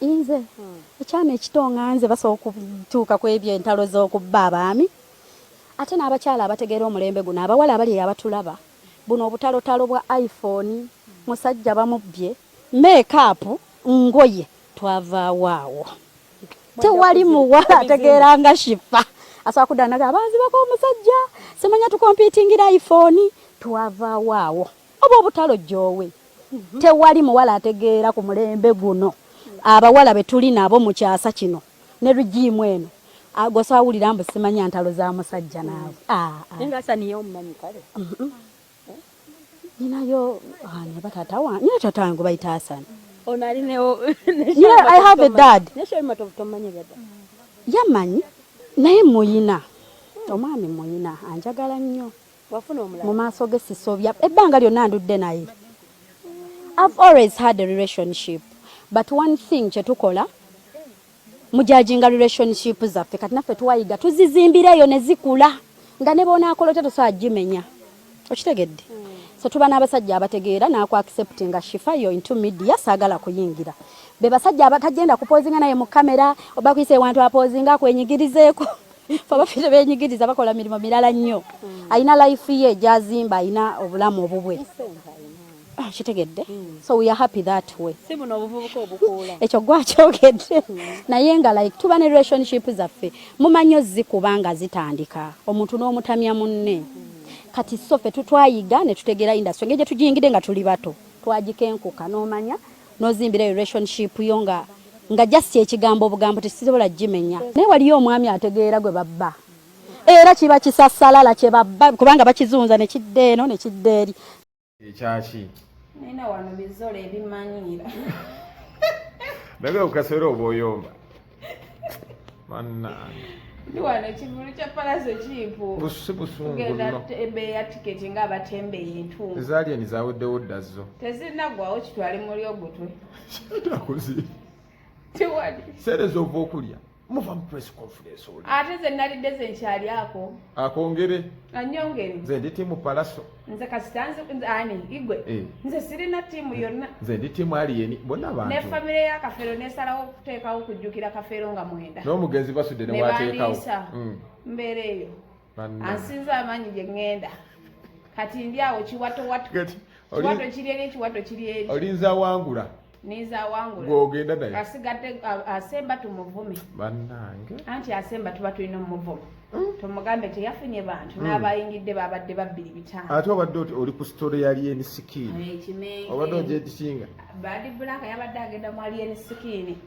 inze ekyama ekitonga nze basobola okutuuka ku ebyo entalo z'okubba abaami ate n'abakyala abategeera omulembe guno abawala abali abatulaba buno obutalotalo bwa iPhone musajja bamubbye make-up ngoye twavaawo tewali muwala ategeera nga Shifah asobola kuddaanaga abanzi bako omusajja simanya tukompitingira iPhone twavaawo oba obutalo joowe tewali muwala ategeera ku mulembe guno abawala betuli nabo mu kyasa kino ne rugimu eno agosa Wulira mbu simanya ntalo za musajja naawe nenga saniyo mumanyi kale ninayo ne batata wange ne tata wange bayita Hasani onali neo yeah, I have a dad nesho Matovu tomanyi bada yamanyi naye muyina omwami muyina anjagala nnyo wafuna omulala mu maaso ge sisobya ebbanga lyonna ndudde naye I've always had a relationship but one thing kyetukola mujajinga relationship zaffe kati naffe tuwayiga tuzizimbireyo ne zikula nga ne bonaakola tetusobola gimenya okitegedde so tuba n'abasajja abategeera n'aku acceptinga Shifah yo into media saagala kuyingira be basajja abatagenda kupozinga naye mu kamera oba kuyise wantu apozinga kwenyigirizeeko fabafite benyigiriza bakola mirimo mirala nnyo ayina life ye jazimba ayina obulamu obubwe kitegedde so we are happy that way si buno obuvubuka obukuula ekyo gwakyogedde naye nga like tuba ne relationship zaffe mumanyo zikubanga zitandika omuntu n'omutamya munne kati sofe tutwayiga ne tutegeera industry ngeje tujingide nga tuli bato twagikenkuka n'omanya nozimbira relationship yo nga just ekigambo obugambo tesisobola gimenya naye waliyo omwami ategeera gwe babba era kiba kisassalala kye babba kubanga bakizunza ne kidde eno ne kidde eri ekyaki nina wano bizole ebimanyira naye okasera oba oyomba manna ndi wano ekivulu kya palaso kiipu busi busungu tugenda ebeeya tiketi ng'abatembeeyi entungu ezaaliyeni zaweddewo dda zo tezinnaggwawo kitwale muli ogutwe takoze tiwali seereza ova okulya muva mu press conference oli ate ze nalidde ze nkyali ako akongere anyongere nze ndi tiimu palaso nze kasitanze ani igwe nze sirina tiimu yonna nze ndi tiimu aliyeni bonna abantu ne famire ya Kafeero nesalawo okuteekawo okujjukira Kafeero nga mwenda n'omugenzi basudde ne wateekawo mbeera eyo ansinza amaanyi gye ŋŋenda kati ndi awo kiwatowato kiwato kiri eri ekiwato kiri eri olinza wangula ninza wangula gwogenda naye asigadde asemba tumuvume bannange anti asemba tuba tulina omuvume tumugambe teyafunye bantu n'abayingidde babadde babbiri bitaano ate obadde oli ku sitole ya alien sikini ekimenge obadde ogyekisinga badi bulaka yabadde agenda mu alien sikini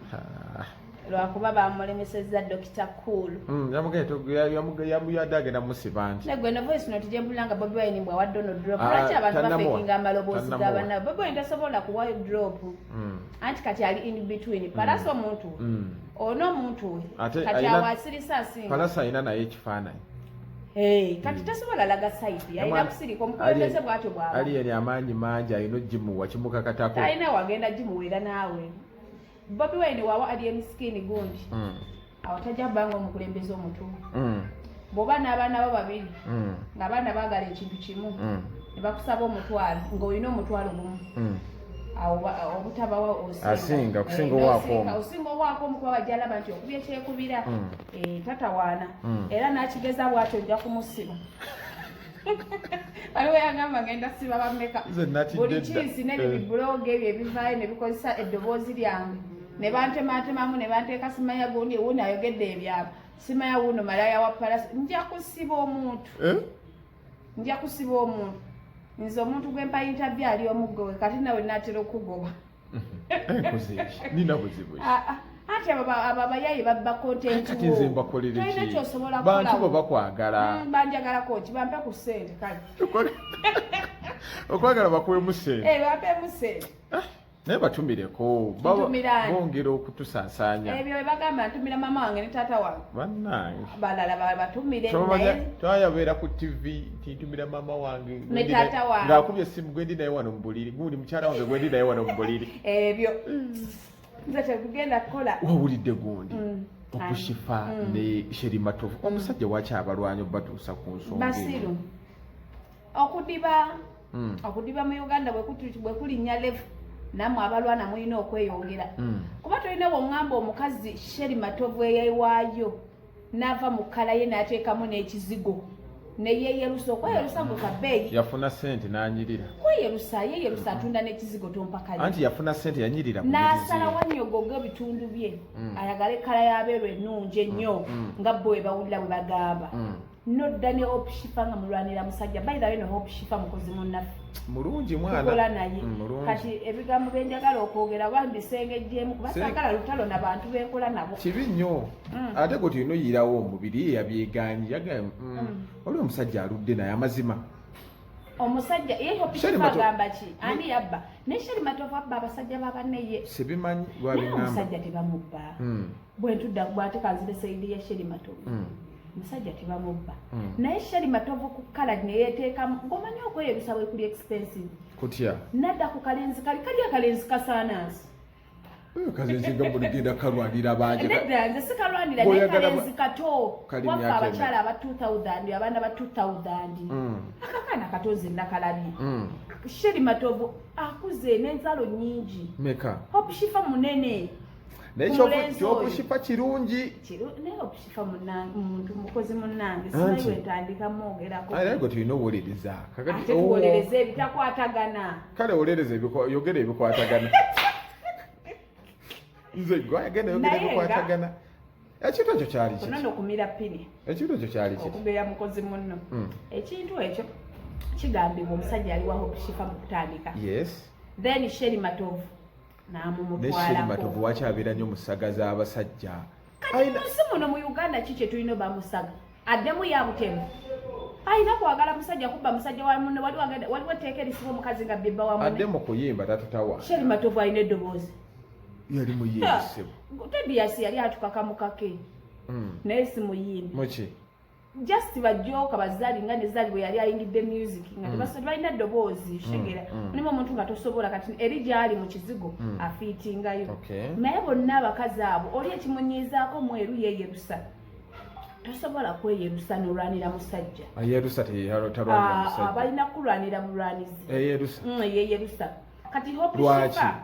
lwakuba bamulemesezza Dr. Cool yamuyadde agenda musiba nti negwe no voice note gyembulanga Bobi Wine bwa Donald Drop lwaki abantu bafekinga amaloboozi g'abana Bobi Wine tasobola kuwa drop anti kati ali in between palaso omuntu ono omuntu kati awasirisa asinga palaso alina naye ekifaananyi kati tasobola laga saidi alina kusirika omukulembeze bwatyo bwaba aliyeni amaanyi mangi alina ogimuwa kimukakatako alina wagenda gimuweera naawe Bobi Wine wawa alien skin gundi awatajja banga omukulembeze omutuufu bw'oba n'abaana bo babiri ng'abaana baagala ekintu kimu ne bakusaba omutwalo ng'olina omutwalo gumu awo obutabawa asinga okusinga owaako osinga owaako omu kuba bajja alaba nti okubya ekyekubira tatawaana era n'akigeza bw'atyo ojja kumusiba aliwo yagamba ngenda siba bameka buli kiisi n'ebyo bibuloga ebyo ebivaayo ne bikozesa eddoboozi lyange ne bantematemamu ne banteeka simanya gundi ewuuni ayogedde ebyabo simanya wuuno malaya wa palasi nja kusiba omuntu nja kusiba omuntu nze omuntu gwempa interview ali omuggowe kati nawe natera okugoba nina buzibu ate ababayayi babba kontenti kati nze mbakolere ki tolina kyosobola bantu bo bakwagala banjagalako ki bampe ku ssente kale okwagala bakuwemu ssente bampemu ssente naye batumireko bongera okutusaasaanya ebyo bagamba ntumira mama wange ne taata wange bannange balala batumire twayabeera ku tv tintumira mama wange ne taata wange ng'akubye essimu gwendi naye wano mu buliri gundi mukyala wange gwendi naye wano mu buliri ebyo nze tekugenda kukola wawulidde gundi okushifa ne Sheri Matovu omusajja waki abalwanyi batuusa ku nsonga basiru okudiba mu Uganda bwe kulinnya levu namwe abalwana mulina okweyongera kuba tolina bw'oŋŋamba omukazi Sheri Matovu eyewaayo n'ava mu kkala ye n'ateekamu n'ekizigo neyeyerusa okweyerusa ngo kabeeyi yafuna sente n'anyirira yeyerusa atunda n'ekizigo tompakayo anti yafuna sente yanyirira n'asalawo nnyogoga ebitundu bye ayagala ekkala y'abeeru ennungi ennyo nga bo bwe bawulira bwe bagamba nodda ne Hope Shifah nga mulwanira musajja by the way no Hope Shifah mukozi munnaffe mulungi mwana tukola naye kati ebigambo bye njagala okwogera bandisengejjeemu kuba saagala lutalo na bantu benkola nabo kibi nnyo ate gwe tulina oyirawo omubiri yabyegaanyi waliwo omusajja aludde naye amazima omusajja ye Hope Shifah agamba ki ani yabba ne Sheri Matovu abba abasajja babaneye sibimanyi lwabingamba omusajja tebamubba bwe ntudda bw'ate kanzire sayidi ya Sheri Matovu musajja tebamubba naye Sheri Matovu ku kkala neyeteekamu ng'omanyi okweyerusa bwe kuli expensive kutya nadda ku kalenzi kali akalenzi kasaanansi kalenzi nga buligenda kalwanira bangi nedda nze sikalwanira naye kalenzi kato waffe abakyala aba 2000 abaana ba 2000 akakaana kato nze nakalabye Sheri Matovu akuze n'ensalo nnyingi meka Hope Shifah munene nekyobushifah kirungi naye Hope Shifah muntu mukozi munnange simanyi wentandika mwogerako naye gwe tulina owolereza ate tuwolereza ebitakwatagana kale wolereza yogera ebikwatagana nze gwagenda yogera ebikwatagana ekintu ekyo kyali ki konono kumira pini ekintu ekyo kyali ki okubeera mukozi munno ekintu ekyo kigambibwa omusajja yali wa Hope Shifah mu kutandika yes then Sheri Matovu ne Sheri Matovu wakyabeera nnyo mu ssaga z'abasajja kati munsi muno mu Uganda ki kye tulina bamusaga addemu yabutemu ayina kwagala musajja kubba musajja wa munne waliwo etteeka erisiba omukazi nga bibba wa munne adde mu kuyimba tatutawa Sheri Matovu alina eddoboozi yali muyimbisebu tediasi yali atukaka mukake naye si muyimbi muki just bajoka bazali nga nezali bwe yali ayingidde music nga tebalina eddoboozi shegera mulimu omuntu nga tosobola kati eri gyali mu kizigo afiitingayo naye bonna abakazi abo oli ekimunyiizaako mweru yeyerusa tosobola kweyerusa n'olwanira musajja yeyerusa talwanira musajja balina kulwanira bulwanizi yeyerusa kati Hope Shifah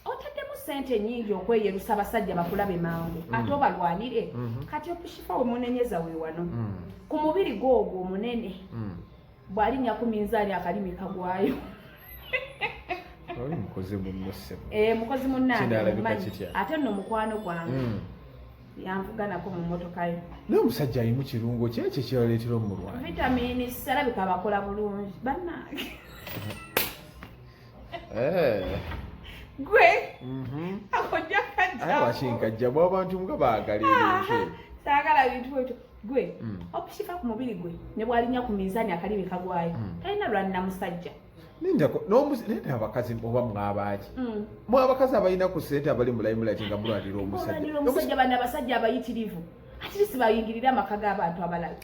otaddemu sente nyingi okweyerusa abasajja bakulabe mangu ate obalwanire kati Hope Shifah we munenyeza we wano ku mubiri gwogwo omunene bw'alinnya ku minzaani akalimi kagwayo mukozi munnosebo mukozi munnange ate nno mukwano gwange yanvuga nako mu mmotoka yo naye omusajja alimu kirungo ki ekyo kyaleetera omulwanyi vitamini alabika bakola bulungi bannange gwe akojja kajjamu abantu nga baagala ebintu saagala bintu ekyo gwe Hope Shifah ku mubiri gwe ne bw'alinnya ku minzaani akalibe kagwayo talina lwanira musajja nende abakazi oba mwabaaki mwe abakazi abalina ku ssente abali mulayimulati nga mulwanira omusajja bano abasajja abayitirivu ate sibayingirira amaka g'abantu abalala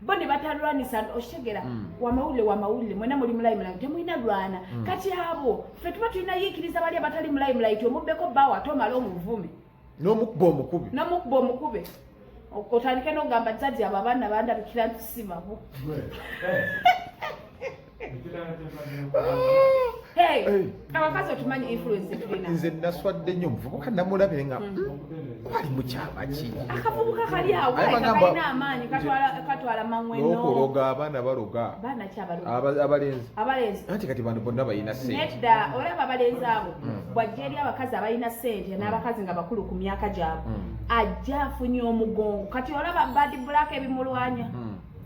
bo ne batalwanisa oshegera wamawulire mwena muli mulayimulati temulina lwana kati abo ffe tuba tulina yiikiriza bali abatali mulayimulati omubbeko bbaawo ate omala omuvume n'omukuba omukube otandike n'ogamba jjajja abo abaana bandabikira nti si babo abakazi otumanyi influence tulina nze naswadde nnyo omuvubuka namulabire nga wali mukyama ki akavubuka kali awo kalina amaanyi katwala mangwenokuloga abaana baloga abalenzi anti kati bano bonna balina sente nedda olaba abalenzi abo bwajja eri abakazi abalina sente n'abakazi nga bakulu ku myaka gyabwe ajja afunye omugongo kati olaba badi black ebimulwanya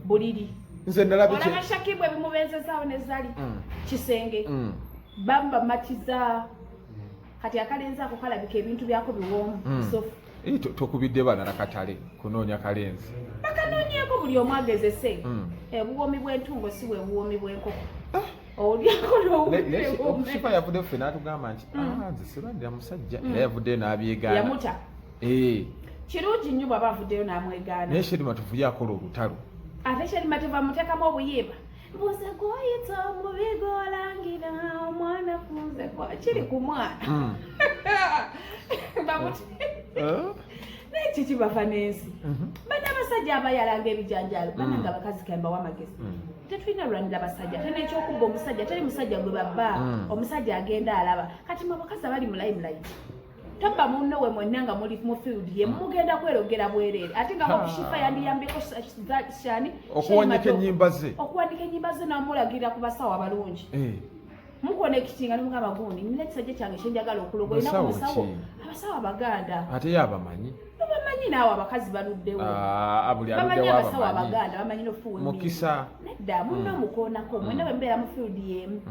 buliri nze nalabye olaba shakibwa ebimubenzezaawo ne zali kisenge bamba matiza kati akalenzi ako kalabika ebintu byako biwoomu tokubidde balala katale kunoonya kalenzi bakanoonyeeko buli omu agezese obuwoomi bw'entungo si bwe buwoomi bw'enkoko olyako n'owulire Shifah yavudde ffe n'atugamba nti nze sirwanira musajja era yavuddeyo n'abyegaana yamuta kirungi nnyo bw'aba avuddeyo n'amwegaana naye Sheri Matovu yakola olutalo ate Sheri Matovu amuteekamu obuyimba mbuze gw'oyita omubi gw'olangira omwana kunze kiri ku mwana kiki bafa n'ensi bana abasajja abayalanga ebijanjaalo bananga abakazi kemba w'amagezi tetulina lwanira basajja ate n'ekyokubba omusajja teri musajja gwe babba omusajja agenda alaba kati mwe abakazi abali mulayi tabba munno we mwenna nga muli mu field ye mugenda kwerogera bwereere ate nga Shifah yandiyambeko shani okuwanika ennyimba ze namulagirira ku basawo abalungi mukonekitinga nemugamba gundi nina ekisajja kyange kyenjagala okuloga olina ku musawo abasawo abaganda ate ye abamanyi bamanyi naawe abakazi baluddewo bamanyi abasawo abaganda bamanyi nofuwe mukisa nedda munno mukoonako mwena bwe mbeera mu field yemu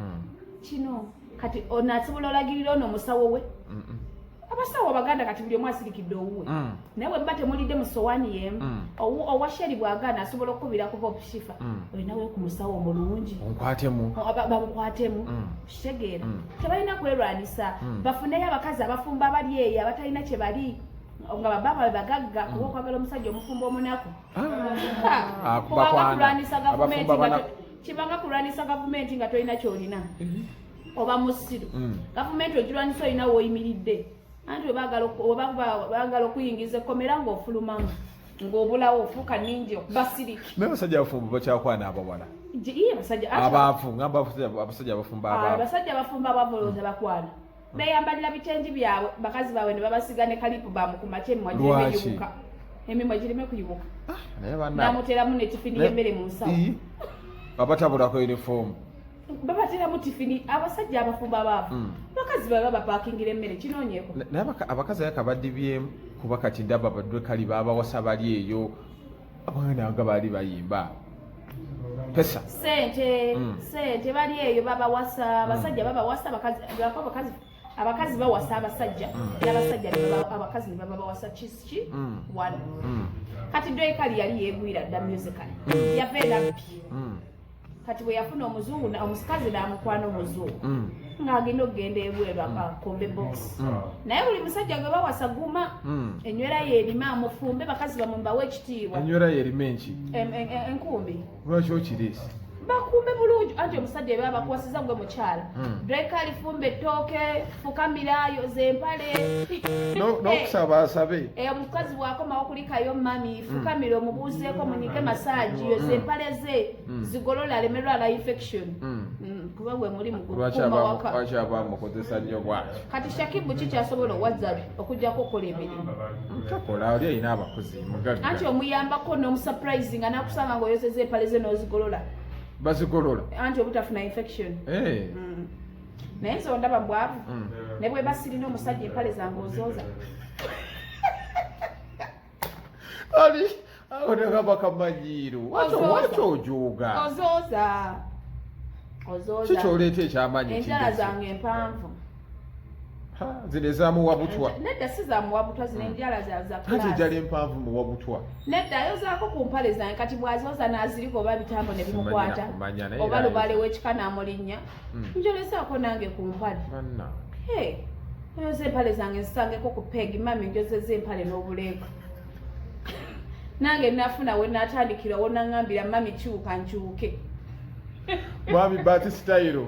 kino kati onaasobola olagirira ono omusawo we abasawo abaganda kati buli omu asirikidde owuwe naye bwe muba temulidde mu sowaani yemu owa sheri bw'agaana asobola okukubira kuba Shifah olinawe ku musawo omulungi bamukwatemu kitegeera tebalina kwerwanisa bafuneyo abakazi abafumba abali eyo abatalina kye bali nga bababa bagagga kuba okwagala omusajja omufumba omunaku kibanga kulwanisa gavumenti nga tolina kyolina oba musiru gavumenti ogirwanisa olina w'oyimiridde anti baagala okuyingiza ekkomera ng'ofulumamu ng'obulawo ofuuka ningi okubasiriki naye abasajja abafumba bakyakwana abawala abasajja abafumba abavolooza bakwana beyambalira bitengi byabwe bakazi baabwe ne babasiga ne kalipu bamukumakye emimwa gireme kuyibuka namuteramu netifini y'emmere mu nsawo abatabulako uniform babateramu tifini abasajja abafumba baavu bakazi baba bapakingira emmere kinoonyeeko naye abakazi ayakabadibyemu kuba kati ndaba baddwe kali babawasa bali eyo abaana nga baali bayimba pesa sente bali eyo babawasa abasajja babawasa abakazi bawasa abasajja n'abasajja abakazi ne babawasa kiki wano kati doikali yali yeegwira dda musical yaveera mpi kati bwe yafuna omuzungu omusikazi n'amukwana omuzungu ng'agenda okugenda ebweru akombe box naye buli musajja gwe bawasa guma enywera yeerima amufumbe bakazi bamwe mbawe ekitiibwa enywera yeerima enki enkumbi lwaki okiriisi bakumbe bulungi anti omusajja eba bakwasiza gwe mukyala dreka alifumba ettooke fukamirayo zempale n'okusaba asabe omukazi bwakomawo kulikayo mami fukamira omubuuzeeko munyige masaaji yo zempale ze zigolola alemerwala infection kuba bwe muli lwaki abamukozesa nnyo bwaki kati shakibu kikyasobola owazzabi okujjako okukola emirimu takola oli ayina abakozi mugagga anti omuyambako n'omusurprise nga nakusanga ng'oyoseza empale ze n'ozigolola bazigolola anti obutafuna infection naye nze ondaba bwavu ne bwe basirina omusajja empale zange ozooza ali aonekaba kamanyiiro waki ojuuga ozooza kikyoleeta ekyamanyi enjala zange empanvu zino ezamuwabutwa nedda si zamuwabutwa zino enjala kati enjala empanvu muwabutwa nedda ayozaako ku mpale zange kati bwazooza n'azirika oba bitambo ne bimukwata oba lubale w'ekika n'amulinnya njolesaako nange ku mpale oyoza empale zange nzisangeko ku peegi mami njozeza empale n'obuleego nange nafuna we natandikira wonaŋŋambira mami kyuka nkyuke Mami bati style.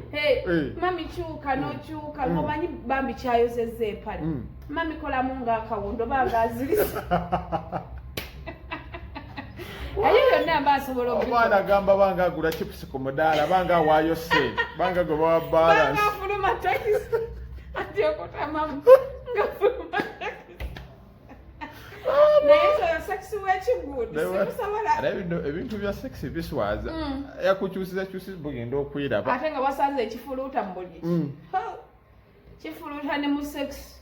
Mami kyuka n'okyuka omanyi bambi kyayozezza empale. Mami kola munga akawondo banga azirisa. Ayo yonna mbasobola okubikola. Omwana agamba banga agula chips ku mudaala banga waayo se banga go bawa balance. Banga fuluma takisi. Ati okota mama. Nga fuluma takisi. Naye sexy wekigudde sikusabala ebintu bya sexy biswaza yakukyusiza bugenda okwiraba ate nga wasanze ekifuluuta mu buli kifuluuta ne mu sex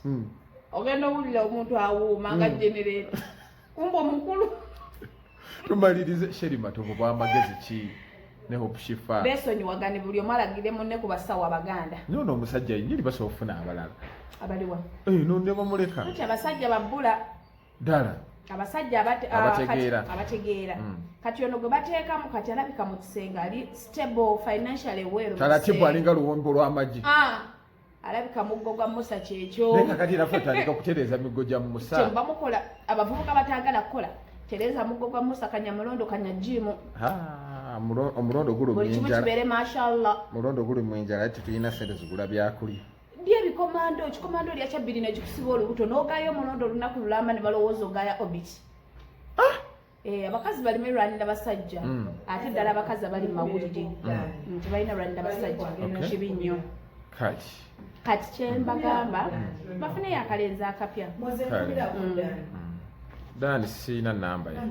ogenda owulira omuntu awuuma nga genereeta kumba omukulu tumalirize Sheri Matovu bw'amagezi ki ne Shifah beesonyiwagane buli omu alagire munne ku basawo abaganda nono omusajja nyiri basobola okufuna abalala abaliwa nonne bamuleka kati abasajja babbula ddala abasajja abategeera kati ono gwe bateekamu kati alabika mu kisenge ali stable financially well taratibu alinga luwombo lw'amagi alabika muggo gwa musa kyekyo naye kati nafe tandika kutereeza miggo gya musa bamukola abavubuka bataagala kukola tereeza muggo gwa musa kanya mulondo kanya jimu omulondo guli buli kimu kibeere mashallah mulondo guli mwinjala ati tulina sente zigula byakulya komando kikomando lya kyabiri ne kikusiba olubuto n'ogaayo omulondo olunaku lulamba ne balowooza ogaaya obiti abakazi balime lwanira basajja ate ddala abakazi abali mu mawulire tebalina lwanira basajja kibi nnyo kati kyembagamba bafuneyo akalenzi akapya dani siina namba